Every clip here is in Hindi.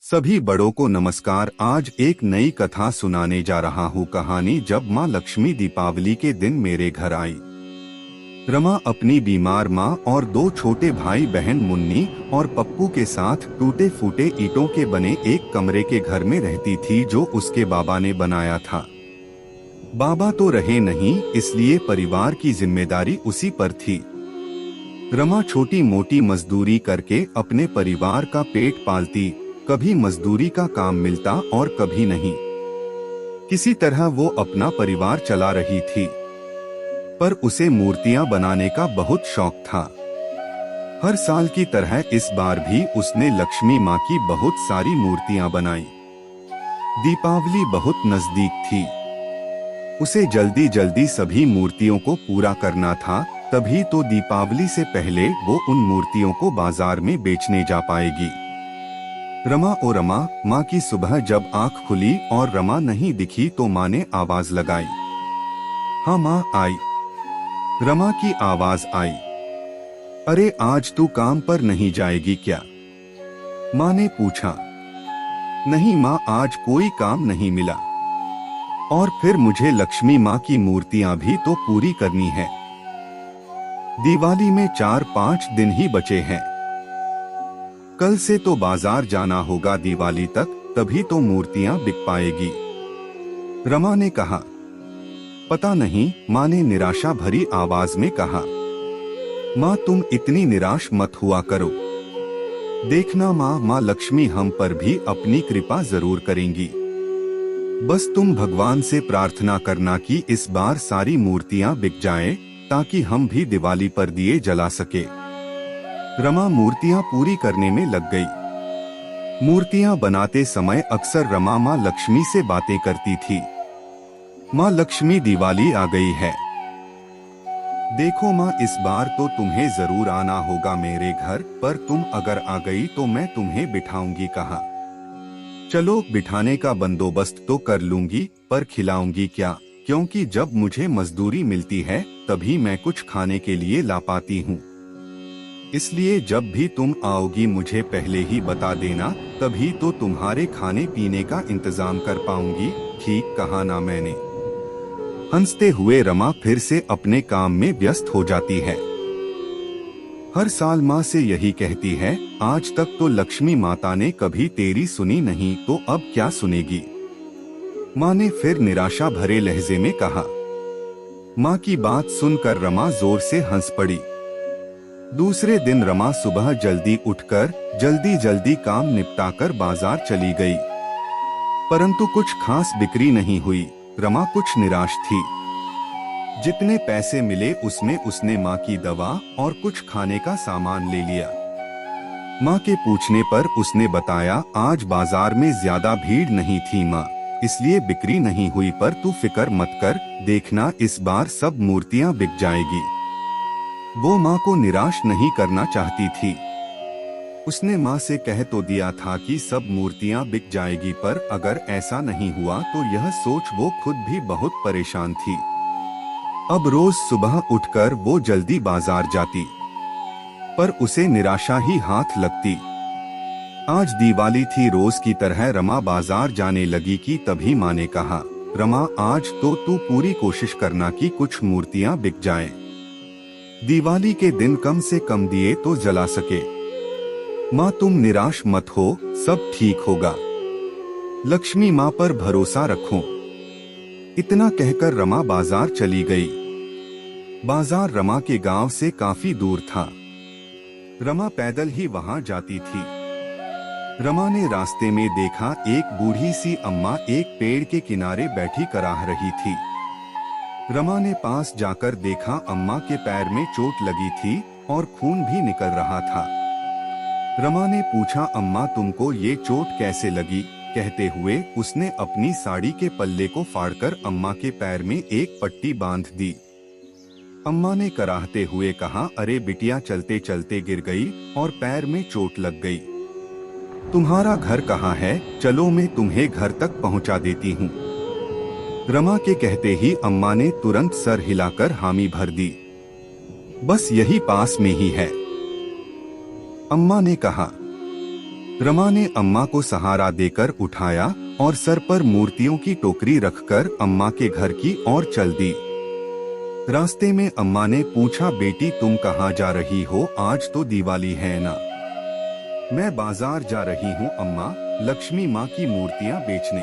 सभी बड़ों को नमस्कार। आज एक नई कथा सुनाने जा रहा हूँ। कहानी जब माँ लक्ष्मी दीपावली के दिन मेरे घर आई। रमा अपनी बीमार माँ और दो छोटे भाई बहन मुन्नी और पप्पू के साथ टूटे फूटे ईंटों के बने एक कमरे के घर में रहती थी जो उसके बाबा ने बनाया था। बाबा तो रहे नहीं, इसलिए परिवार की जिम्मेदारी उसी पर थी। रमा छोटी मोटी मजदूरी करके अपने परिवार का पेट पालती। कभी मजदूरी का काम मिलता और कभी नहीं। किसी तरह वो अपना परिवार चला रही थी, पर उसे मूर्तियां बनाने का बहुत शौक था। हर साल की तरह इस बार भी उसने लक्ष्मी माँ की बहुत सारी मूर्तियां बनाई। दीपावली बहुत नजदीक थी, उसे जल्दी जल्दी सभी मूर्तियों को पूरा करना था। तभी तो दीपावली से पहले वो उन मूर्तियों को बाजार में बेचने जा पाएगी। रमा ओ रमा, माँ की सुबह जब आंख खुली और रमा नहीं दिखी तो माँ ने आवाज लगाई। हाँ माँ आई। रमा की आवाज आई। अरे आज तू काम पर नहीं जाएगी क्या? माँ ने पूछा। नहीं माँ, आज कोई काम नहीं मिला, और फिर मुझे लक्ष्मी माँ की मूर्तियाँ भी तो पूरी करनी है। दिवाली में 4-5 दिन ही बचे हैं। कल से तो बाजार जाना होगा दिवाली तक, तभी तो मूर्तियां बिक पाएगी। रमा ने कहा। पता नहीं, माँ ने निराशा भरी आवाज में कहा। माँ तुम इतनी निराश मत हुआ करो। देखना माँ लक्ष्मी हम पर भी अपनी कृपा जरूर करेंगी। बस तुम भगवान से प्रार्थना करना कि इस बार सारी मूर्तियां बिक जाएं, ताकि हम भी दिवाली पर दिए जला सके। रमा मूर्तियां पूरी करने में लग गई। मूर्तियां बनाते समय अक्सर रमा माँ लक्ष्मी से बातें करती थी। माँ लक्ष्मी, दिवाली आ गई है। देखो माँ, इस बार तो तुम्हें जरूर आना होगा मेरे घर, पर तुम अगर आ गई तो मैं तुम्हें बिठाऊंगी कहाँ? चलो, बिठाने का बंदोबस्त तो कर लूंगी, पर खिलाऊंगी क्या? क्योंकि जब मुझे मजदूरी मिलती है तभी मैं कुछ खाने के लिए ला पाती हूँ। इसलिए जब भी तुम आओगी मुझे पहले ही बता देना, तभी तो तुम्हारे खाने पीने का इंतजाम कर पाऊंगी। ठीक कहा ना मैंने? हंसते हुए रमा फिर से अपने काम में व्यस्त हो जाती है। हर साल माँ से यही कहती है, आज तक तो लक्ष्मी माता ने कभी तेरी सुनी नहीं, तो अब क्या सुनेगी? माँ ने फिर निराशा भरे लहजे में कहा। माँ की बात सुनकर रमा जोर से हंस पड़ी। दूसरे दिन रमा सुबह जल्दी उठकर जल्दी जल्दी काम निपटाकर बाजार चली गई, परंतु कुछ खास बिक्री नहीं हुई। रमा कुछ निराश थी। जितने पैसे मिले उसमें उसने माँ की दवा और कुछ खाने का सामान ले लिया। माँ के पूछने पर उसने बताया, आज बाजार में ज्यादा भीड़ नहीं थी माँ, इसलिए बिक्री नहीं हुई, पर तू फिक्र मत कर, देखना इस बार सब मूर्तियाँ बिक जाएगी। वो माँ को निराश नहीं करना चाहती थी। उसने माँ से कह तो दिया था कि सब मूर्तियाँ बिक जाएगी, पर अगर ऐसा नहीं हुआ तो यह सोच वो खुद भी बहुत परेशान थी। अब रोज सुबह उठकर वो जल्दी बाजार जाती, पर उसे निराशा ही हाथ लगती। आज दिवाली थी। रोज की तरह रमा बाजार जाने लगी कि तभी माँ ने कहा, रमा आज तो तू पूरी कोशिश करना कि कुछ मूर्तियाँ बिक जाएं। दिवाली के दिन कम से कम दिए तो जला सके। माँ तुम निराश मत हो, सब ठीक होगा। लक्ष्मी माँ पर भरोसा रखो। इतना कहकर रमा बाजार चली गई। बाजार रमा के गांव से काफी दूर था। रमा पैदल ही वहां जाती थी। रमा ने रास्ते में देखा, एक बूढ़ी सी अम्मा एक पेड़ के किनारे बैठी कराह रही थी। रमा ने पास जाकर देखा, अम्मा के पैर में चोट लगी थी और खून भी निकल रहा था। रमा ने पूछा, अम्मा तुमको ये चोट कैसे लगी? कहते हुए उसने अपनी साड़ी के पल्ले को फाड़कर अम्मा के पैर में एक पट्टी बांध दी। अम्मा ने कराहते हुए कहा, अरे बिटिया, चलते चलते गिर गई और पैर में चोट लग गई। तुम्हारा घर कहाँ है? चलो मैं तुम्हें घर तक पहुँचा देती हूँ। रमा के कहते ही अम्मा ने तुरंत सर हिलाकर हामी भर दी। बस यही पास में ही है। अम्मा ने कहा। रमा ने अम्मा को सहारा देकर उठाया और सर पर मूर्तियों की टोकरी रखकर अम्मा के घर की ओर चल दी। रास्ते में अम्मा ने पूछा, बेटी तुम कहाँ जा रही हो? आज तो दिवाली है ना। मैं बाजार जा रही हूँ अम्मा, लक्ष्मी माँ की मूर्तियाँ बेचने।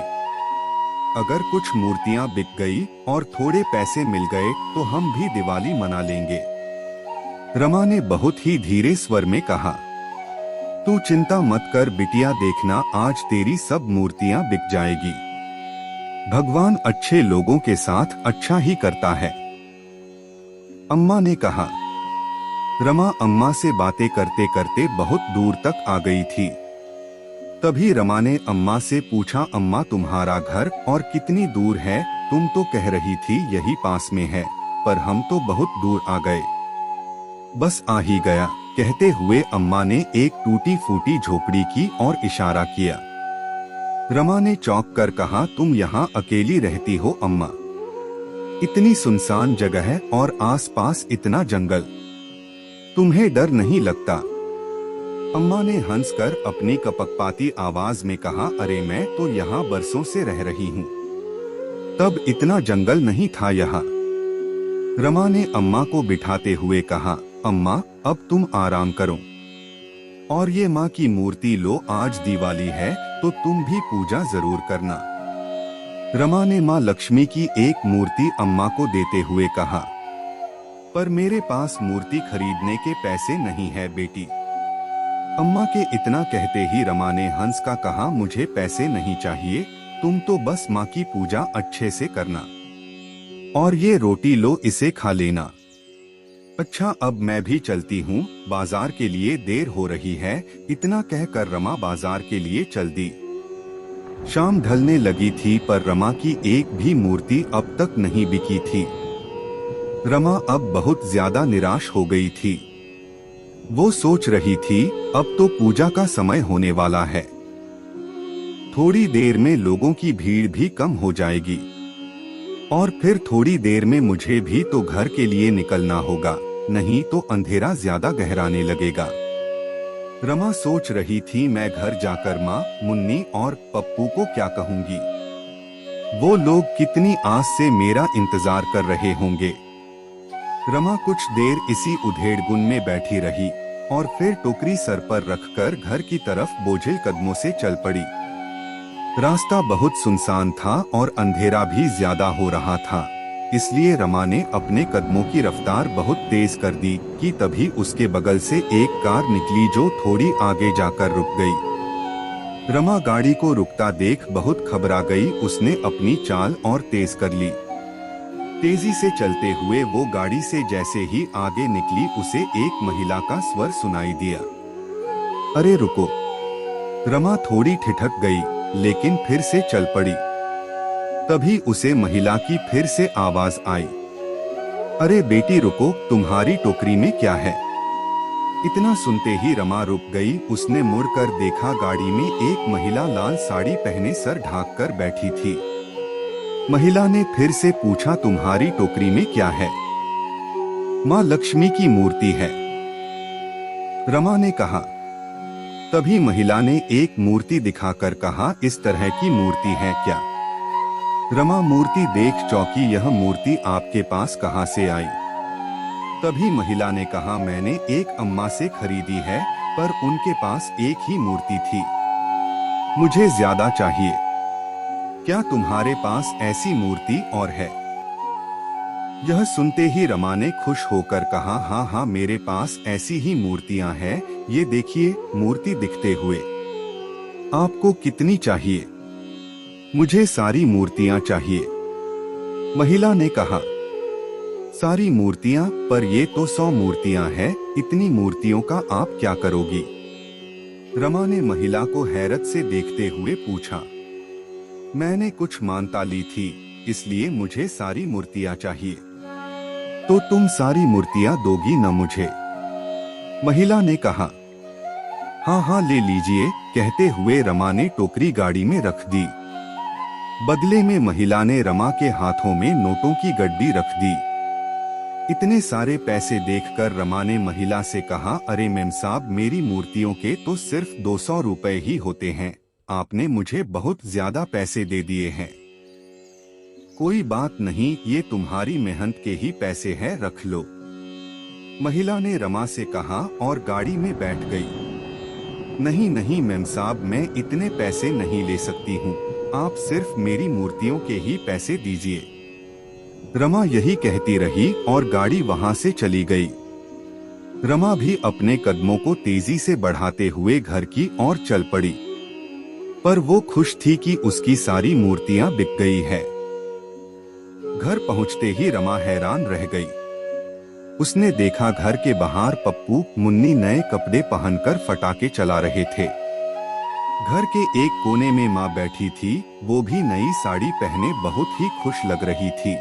अगर कुछ मूर्तियाँ बिक गई और थोड़े पैसे मिल गए तो हम भी दिवाली मना लेंगे। रमा ने बहुत ही धीरे स्वर में कहा, तू चिंता मत कर बिटिया, देखना आज तेरी सब मूर्तियाँ बिक जाएगी। भगवान अच्छे लोगों के साथ अच्छा ही करता है। अम्मा ने कहा। रमा अम्मा से बातें करते करते बहुत दूर तक आ गई थी। तभी रमा ने अम्मा से पूछा, अम्मा तुम्हारा घर और कितनी दूर है? तुम तो कह रही थी यही पास में है, पर हम तो बहुत दूर आ गए। बस आ ही गया, कहते हुए अम्मा ने एक टूटी फूटी झोपड़ी की ओर इशारा किया। रमा ने चौंक कर कहा, तुम यहाँ अकेली रहती हो अम्मा? इतनी सुनसान जगह है और आसपास इतना जंगल, तुम्हें डर नहीं लगता? अम्मा ने हंसकर अपनी कपकपाती आवाज में कहा, अरे मैं तो यहाँ बरसों से रह रही हूँ, तब इतना जंगल नहीं था यहाँ। रमा ने अम्मा को बिठाते हुए कहा, अम्मा अब तुम आराम करो और ये माँ की मूर्ति लो, आज दिवाली है तो तुम भी पूजा जरूर करना। रमा ने माँ लक्ष्मी की एक मूर्ति अम्मा को देते हुए कहा, पर मेरे पास मूर्ति खरीदने के पैसे नहीं है बेटी। अम्मा के इतना कहते ही रमा ने हंस का कहा, मुझे पैसे नहीं चाहिए, तुम तो बस माँ की पूजा अच्छे से करना और ये रोटी लो, इसे खा लेना। अच्छा अब मैं भी चलती हूँ, बाजार के लिए देर हो रही है। इतना कहकर रमा बाजार के लिए चल दी। शाम ढलने लगी थी पर रमा की एक भी मूर्ति अब तक नहीं बिकी थी। रमा अब बहुत ज्यादा निराश हो गई थी। वो सोच रही थी अब तो पूजा का समय होने वाला है, थोड़ी देर में लोगों की भीड़ भी कम हो जाएगी और फिर थोड़ी देर में मुझे भी तो घर के लिए निकलना होगा, नहीं तो अंधेरा ज्यादा गहराने लगेगा। रमा सोच रही थी, मैं घर जाकर माँ, मुन्नी और पप्पू को क्या कहूंगी? वो लोग कितनी आस से मेरा इंतजार कर रहे होंगे। रमा कुछ देर इसी उधेड़बुन में बैठी रही और फिर टोकरी सर पर रखकर घर की तरफ बोझिल कदमों से चल पड़ी। रास्ता बहुत सुनसान था और अंधेरा भी ज्यादा हो रहा था, इसलिए रमा ने अपने कदमों की रफ्तार बहुत तेज कर दी कि तभी उसके बगल से एक कार निकली जो थोड़ी आगे जाकर रुक गई। रमा गाड़ी को रुकता देख बहुत घबरा गई। उसने अपनी चाल और तेज कर ली। तेजी से चलते हुए वो गाड़ी से जैसे ही आगे निकली, उसे एक महिला का स्वर सुनाई दिया, अरे रुको। रमा थोड़ी ठिठक गई लेकिन फिर से चल पड़ी। तभी उसे महिला की फिर से आवाज आई, अरे बेटी रुको, तुम्हारी टोकरी में क्या है? इतना सुनते ही रमा रुक गई। उसने मुड़कर देखा, गाड़ी में एक महिला लाल साड़ी पहने सर ढाक कर बैठी थी। महिला ने फिर से पूछा, तुम्हारी टोकरी में क्या है? माँ लक्ष्मी की मूर्ति है, रमा ने कहा। तभी महिला ने एक मूर्ति दिखाकर कहा, इस तरह की मूर्ति है क्या? रमा मूर्ति देख चौंकी, यह मूर्ति आपके पास कहाँ से आई? तभी महिला ने कहा, मैंने एक अम्मा से खरीदी है, पर उनके पास एक ही मूर्ति थी, मुझे ज्यादा चाहिए। क्या तुम्हारे पास ऐसी मूर्ति और है? यह सुनते ही रमा ने खुश होकर कहा, हाँ हाँ मेरे पास ऐसी ही मूर्तियां हैं, ये देखिए मूर्ति दिखते हुए। आपको कितनी चाहिए? मुझे सारी मूर्तियां चाहिए, महिला ने कहा। सारी मूर्तियां? पर ये तो 100 मूर्तियां हैं, इतनी मूर्तियों का आप क्या करोगी? रमा ने महिला को हैरत से देखते हुए पूछा। मैंने कुछ मानता ली थी, इसलिए मुझे सारी मूर्तियां चाहिए। तो तुम सारी मूर्तियां दोगी न मुझे? महिला ने कहा। हाँ हाँ ले लीजिए, कहते हुए रमा ने टोकरी गाड़ी में रख दी। बदले में महिला ने रमा के हाथों में नोटों की गड्डी रख दी। इतने सारे पैसे देखकर रमा ने महिला से कहा, अरे मेम साहब, मेरी मूर्तियों के तो सिर्फ 200 रुपए ही होते हैं, आपने मुझे बहुत ज्यादा पैसे दे दिए हैं। कोई बात नहीं, ये तुम्हारी मेहनत के ही पैसे हैं, रख लो। महिला ने रमा से कहा और गाड़ी में बैठ गई। नहीं नहीं मेम साहब, मैं इतने पैसे नहीं ले सकती हूँ, आप सिर्फ मेरी मूर्तियों के ही पैसे दीजिए। रमा यही कहती रही और गाड़ी वहां से चली गई। रमा भी अपने कदमों को तेजी से बढ़ाते हुए घर की ओर चल पड़ी, पर वो खुश थी कि उसकी सारी मूर्तियां बिक गई है। घर पहुंचते ही रमा हैरान रह गई। उसने देखा घर के बाहर पप्पू मुन्नी नए कपड़े पहनकर पटाखे चला रहे थे। घर के एक कोने में माँ बैठी थी, वो भी नई साड़ी पहने बहुत ही खुश लग रही थी।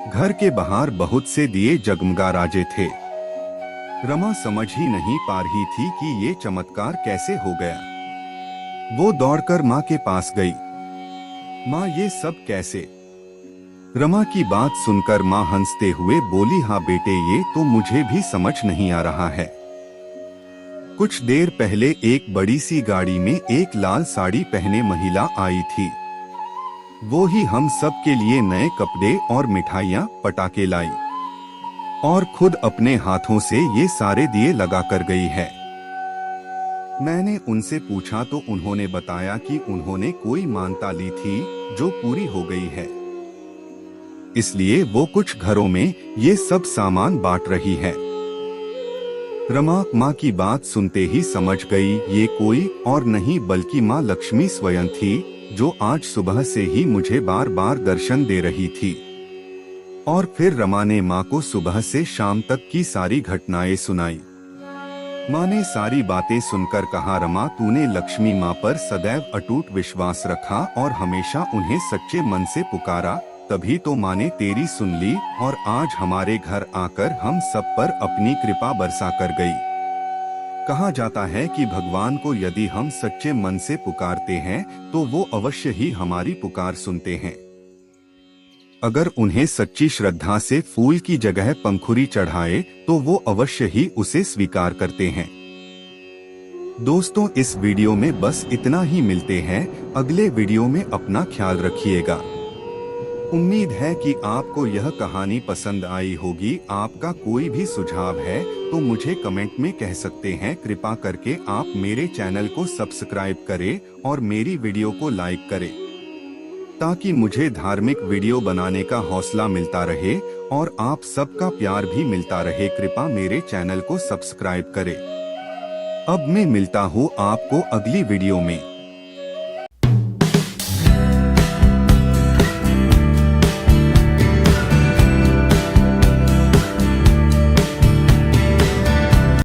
घर के बाहर बहुत से दिए जगमगा राजे थे। रमा समझ ही नहीं पा रही थी कि ये चमत्कार कैसे हो गया। वो दौड़कर माँ के पास गई। माँ, ये सब कैसे? रमा की बात सुनकर माँ हंसते हुए बोली, हाँ बेटे, ये तो मुझे भी समझ नहीं आ रहा है। कुछ देर पहले एक बड़ी सी गाड़ी में एक लाल साड़ी पहने महिला आई थी। वो ही हम सब के लिए नए कपड़े और मिठाइयाँ पटाखे लाई और खुद अपने हाथों से ये सारे दिए लगा कर गई है। मैंने उनसे पूछा तो उन्होंने बताया कि उन्होंने कोई मानता ली थी जो पूरी हो गई है, इसलिए वो कुछ घरों में ये सब सामान बांट रही है। रमा माँ की बात सुनते ही समझ गई, ये कोई और नहीं बल्कि माँ लक्ष्मी स्वयं थी, जो आज सुबह से ही मुझे बार बार दर्शन दे रही थी। और फिर रमा ने माँ को सुबह से शाम तक की सारी घटनाएं सुनाई। माँ ने सारी बातें सुनकर कहा, रमा, तूने लक्ष्मी माँ पर सदैव अटूट विश्वास रखा और हमेशा उन्हें सच्चे मन से पुकारा, तभी तो माँ ने तेरी सुन ली और आज हमारे घर आकर हम सब पर अपनी कृपा बरसा कर गई। कहा जाता है कि भगवान को यदि हम सच्चे मन से पुकारते हैं तो वो अवश्य ही हमारी पुकार सुनते हैं। अगर उन्हें सच्ची श्रद्धा से फूल की जगह पंखुड़ी चढ़ाए तो वो अवश्य ही उसे स्वीकार करते हैं। दोस्तों, इस वीडियो में बस इतना ही। मिलते हैं अगले वीडियो में। अपना ख्याल रखिएगा। उम्मीद है कि आपको यह कहानी पसंद आई होगी। आपका कोई भी सुझाव है तो मुझे कमेंट में कह सकते हैं। कृपा करके आप मेरे चैनल को सब्सक्राइब करें और मेरी वीडियो को लाइक करें, ताकि मुझे धार्मिक वीडियो बनाने का हौसला मिलता रहे और आप सबका प्यार भी मिलता रहे। कृपा मेरे चैनल को सब्सक्राइब करें। अब मैं मिलता हूँ आपको अगली वीडियो में।